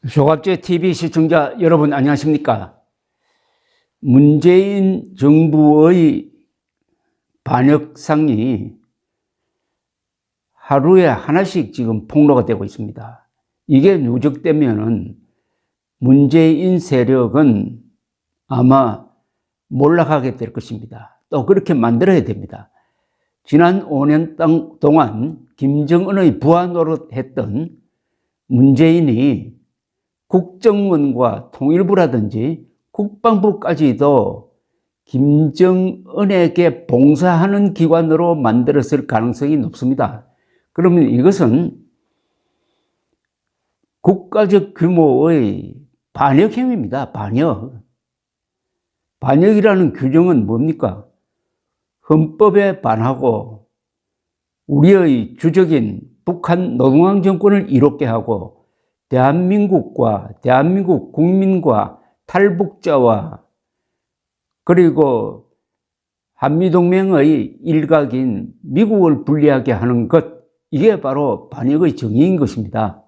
조갑제 TV 시청자 여러분 안녕하십니까? 문재인 정부의 반역상이 하루에 하나씩 지금 폭로가 되고 있습니다. 이게 누적되면은 문재인 세력은 아마 몰락하게 될 것입니다. 또 그렇게 만들어야 됩니다. 지난 5년 동안 김정은의 부하 노릇했던 문재인이 국정원과 통일부라든지 국방부까지도 김정은에게 봉사하는 기관으로 만들었을 가능성이 높습니다. 그러면 이것은 국가적 규모의 반역 행위입니다. 반역. 반역이라는 규정은 뭡니까? 헌법에 반하고 우리의 주적인 북한 노동당 정권을 이롭게 하고 대한민국과 대한민국 국민과 탈북자와 그리고 한미동맹의 일각인 미국을 불리하게 하는 것, 이게 바로 반역의 정의인 것입니다.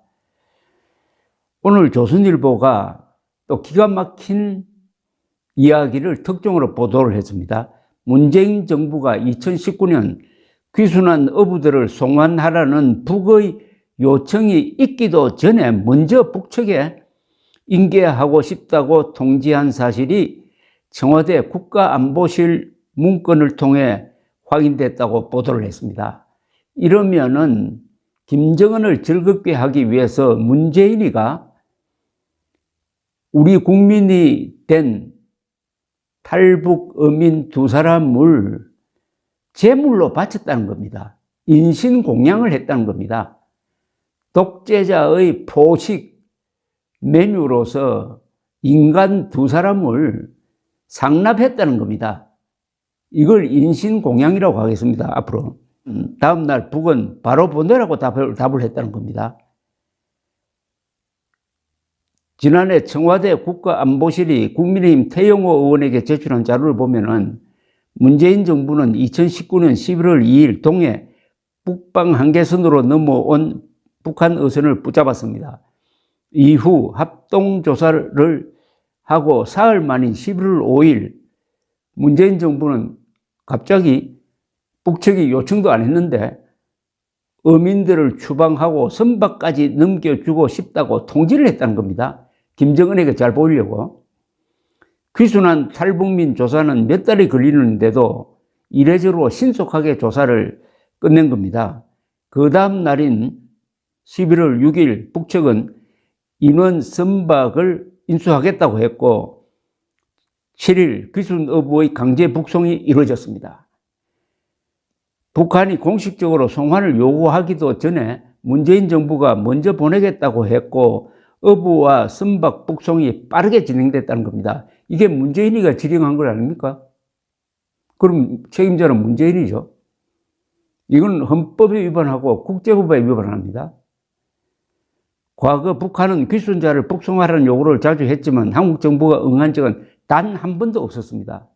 오늘 조선일보가 또 기가 막힌 이야기를 특종으로 보도를 했습니다. 문재인 정부가 2019년 귀순한 어부들을 송환하라는 북의 요청이 있기도 전에 먼저 북측에 인계하고 싶다고 통지한 사실이 청와대 국가안보실 문건을 통해 확인됐다고 보도를 했습니다. 이러면은 김정은을 즐겁게 하기 위해서 문재인이가 우리 국민이 된 탈북 어민 두 사람을 제물로 바쳤다는 겁니다. 인신공양을 했다는 겁니다. 독재자의 포식 메뉴로서 인간 두 사람을 상납했다는 겁니다. 이걸 인신공양이라고 하겠습니다. 앞으로. 다음날 북은 바로 보내라고 답을 했다는 겁니다. 지난해 청와대 국가안보실이 국민의힘 태영호 의원에게 제출한 자료를 보면은 문재인 정부는 2019년 11월 2일 동해 북방 한계선으로 넘어온 북한 어선을 붙잡았습니다. 이후 합동조사를 하고 사흘 만인 11월 5일 문재인 정부는 갑자기 북측이 요청도 안 했는데 어민들을 추방하고 선박까지 넘겨주고 싶다고 통지를 했다는 겁니다. 김정은에게 잘 보이려고. 귀순한 탈북민 조사는 몇 달이 걸리는데도 이례적으로 신속하게 조사를 끝낸 겁니다. 그 다음 날인 11월 6일 북측은 인원 선박을 인수하겠다고 했고 7일 귀순 어부의 강제 북송이 이루어졌습니다. 북한이 공식적으로 송환을 요구하기도 전에 문재인 정부가 먼저 보내겠다고 했고 어부와 선박 북송이 빠르게 진행됐다는 겁니다. 이게 문재인이가 지령한 것 아닙니까? 그럼 책임자는 문재인이죠. 이건 헌법에 위반하고 국제법에 위반합니다. 과거 북한은 귀순자를 북송하라는 요구를 자주 했지만 한국 정부가 응한 적은 단 한 번도 없었습니다.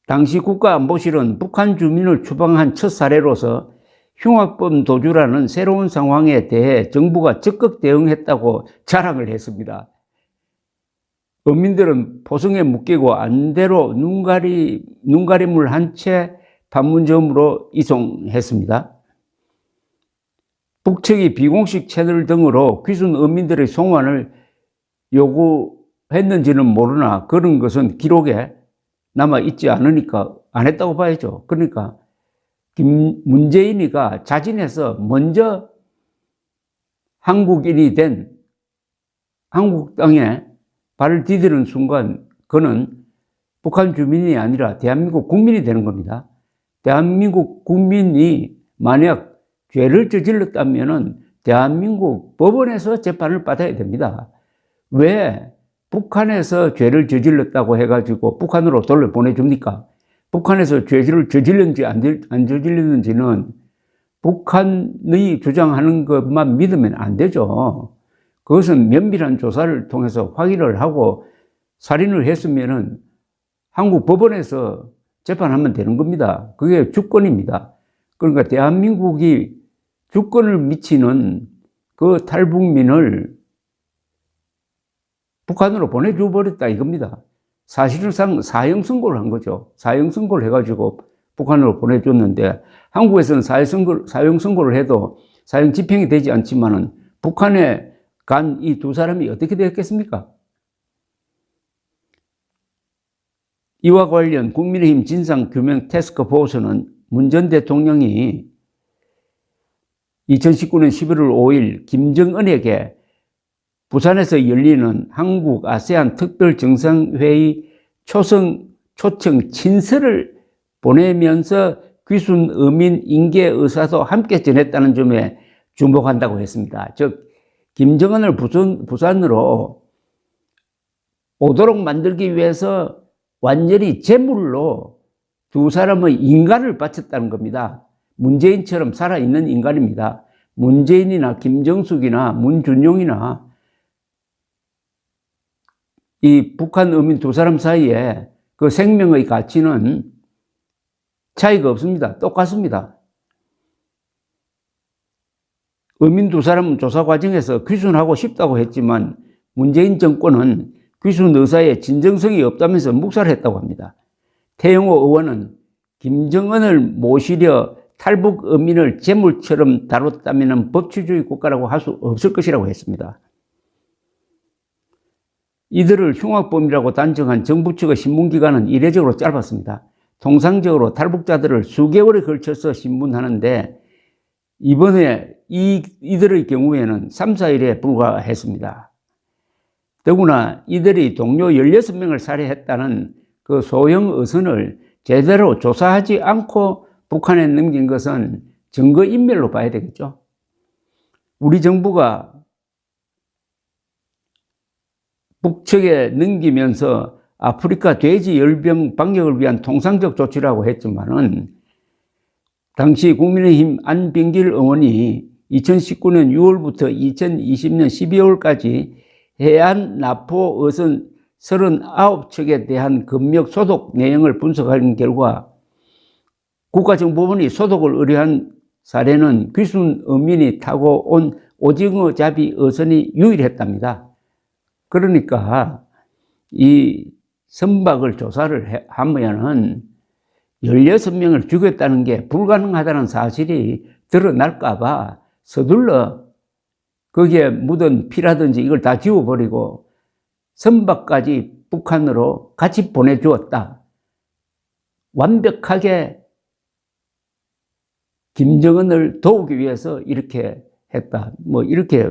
당시 국가안보실은 북한 주민을 추방한 첫 사례로서 흉악범 도주라는 새로운 상황에 대해 정부가 적극 대응했다고 자랑을 했습니다. 어민들은 포성에 묶이고 안대로 눈가림을 한 채 판문점으로 이송했습니다. 북측이 비공식 채널 등으로 귀순 어민들의 송환을 요구했는지는 모르나 그런 것은 기록에 남아있지 않으니까 안 했다고 봐야죠. 그러니까 문재인이가 자진해서 먼저 한국인이 된 한국 땅에 발을 디디는 순간 그는 북한 주민이 아니라 대한민국 국민이 되는 겁니다. 대한민국 국민이 만약 죄를 저질렀다면은 대한민국 법원에서 재판을 받아야 됩니다. 왜 북한에서 죄를 저질렀다고 해가지고 북한으로 돌려보내줍니까? 북한에서 죄를 저질렀는지 안 저질렀는지는 북한이 주장하는 것만 믿으면 안 되죠. 그것은 면밀한 조사를 통해서 확인을 하고 살인을 했으면은 한국 법원에서 재판하면 되는 겁니다. 그게 주권입니다. 그러니까 대한민국이 주권을 미치는 그 탈북민을 북한으로 보내줘 버렸다 이겁니다. 사실상 사형 선고를 한 거죠. 사형 선고를 해가지고 북한으로 보내줬는데, 한국에서는 사형 선고를 해도 사형 집행이 되지 않지만은 북한에 간 이 두 사람이 어떻게 됐겠습니까? 이와 관련 국민의힘 진상규명 태스크포스는 문 전 대통령이 2019년 11월 5일 김정은에게 부산에서 열리는 한국 아세안 특별정상회의 초청 친서를 보내면서 귀순 어민 인계 의사도 함께 전했다는 점에 주목한다고 했습니다. 즉 김정은을 부산으로 오도록 만들기 위해서 완전히 제물로 두 사람의 인간을 바쳤다는 겁니다. 문재인처럼 살아있는 인간입니다. 문재인이나 김정숙이나 문준용이나 이 북한 어민 두 사람 사이에 그 생명의 가치는 차이가 없습니다. 똑같습니다. 어민 두 사람은 조사 과정에서 귀순하고 싶다고 했지만 문재인 정권은 귀순 의사에 진정성이 없다면서 묵살했다고 합니다. 태영호 의원은 김정은을 모시려 탈북 어민을 재물처럼 다뤘다면 법치주의 국가라고 할 수 없을 것이라고 했습니다. 이들을 흉악범이라고 단정한 정부 측의 신문기간은 이례적으로 짧았습니다. 통상적으로 탈북자들을 수개월에 걸쳐서 신문하는데 이번에 이들의 경우에는 3, 4일에 불과했습니다. 더구나 이들이 동료 16명을 살해했다는 그 소형 어선을 제대로 조사하지 않고 북한에 넘긴 것은 증거인멸로 봐야 되겠죠. 우리 정부가 북측에 넘기면서 아프리카 돼지 열병 방역을 위한 통상적 조치라고 했지만은 당시 국민의힘 안병길 의원이 2019년 6월부터 2020년 12월까지 해안 납포 어선 39척에 대한 검역 소독 내용을 분석한 결과 국가정보원이 소독을 의뢰한 사례는 귀순 어민이 타고 온 오징어 잡이 어선이 유일했답니다. 그러니까 이 선박을 조사를 하면은 16명을 죽였다는 게 불가능하다는 사실이 드러날까봐 서둘러 거기에 묻은 피라든지 이걸 다 지워버리고 선박까지 북한으로 같이 보내주었다. 완벽하게 김정은을 도우기 위해서 이렇게 했다. 뭐 이렇게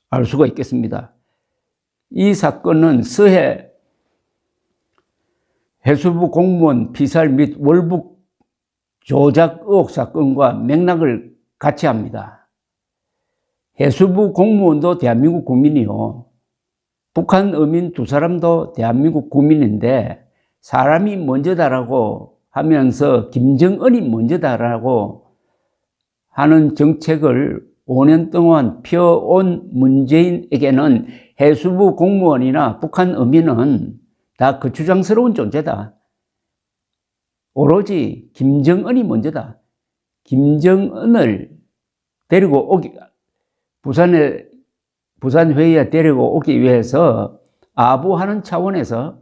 알 수가 있겠습니다. 이 사건은 서해 해수부 공무원 피살 및 월북 조작 의혹 사건과 맥락을 같이 합니다. 해수부 공무원도 대한민국 국민이요. 북한 어민 두 사람도 대한민국 국민인데 사람이 먼저다라고 하면서 김정은이 먼저다라고 하는 정책을 5년 동안 펴온 문재인에게는 해수부 공무원이나 북한 어민은 다 거추장스러운 존재다. 오로지 김정은이 먼저다. 김정은을 데리고 오기, 부산 회의에 데리고 오기 위해서 아부하는 차원에서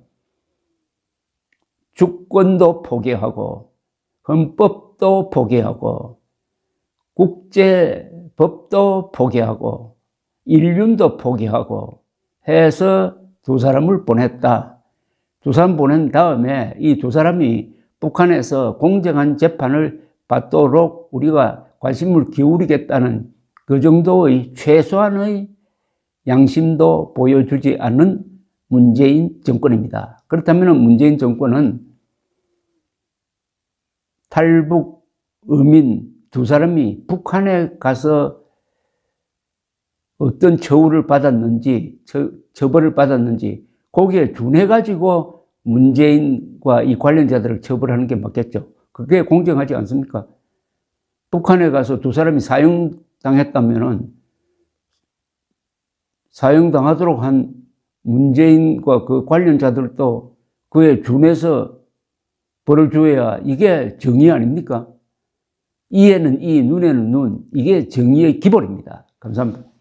주권도 포기하고 헌법도 포기하고 국제법도 포기하고 인륜도 포기하고 해서 두 사람을 보냈다. 두 사람 보낸 다음에 이 두 사람이 북한에서 공정한 재판을 받도록 우리가 관심을 기울이겠다는 그 정도의 최소한의 양심도 보여주지 않는 문재인 정권입니다. 그렇다면 문재인 정권은 탈북 어민 두 사람이 북한에 가서 어떤 처우를 받았는지, 처벌을 받았는지 거기에 준해가지고 문재인과 이 관련자들을 처벌하는 게 맞겠죠. 그게 공정하지 않습니까? 북한에 가서 두 사람이 사형당했다면은 사형당하도록 한 문재인과 그 관련자들도 그에 준해서 벌을 줘야 이게 정의 아닙니까? 이에는 이, 눈에는 눈. 이게 정의의 기본입니다. 감사합니다.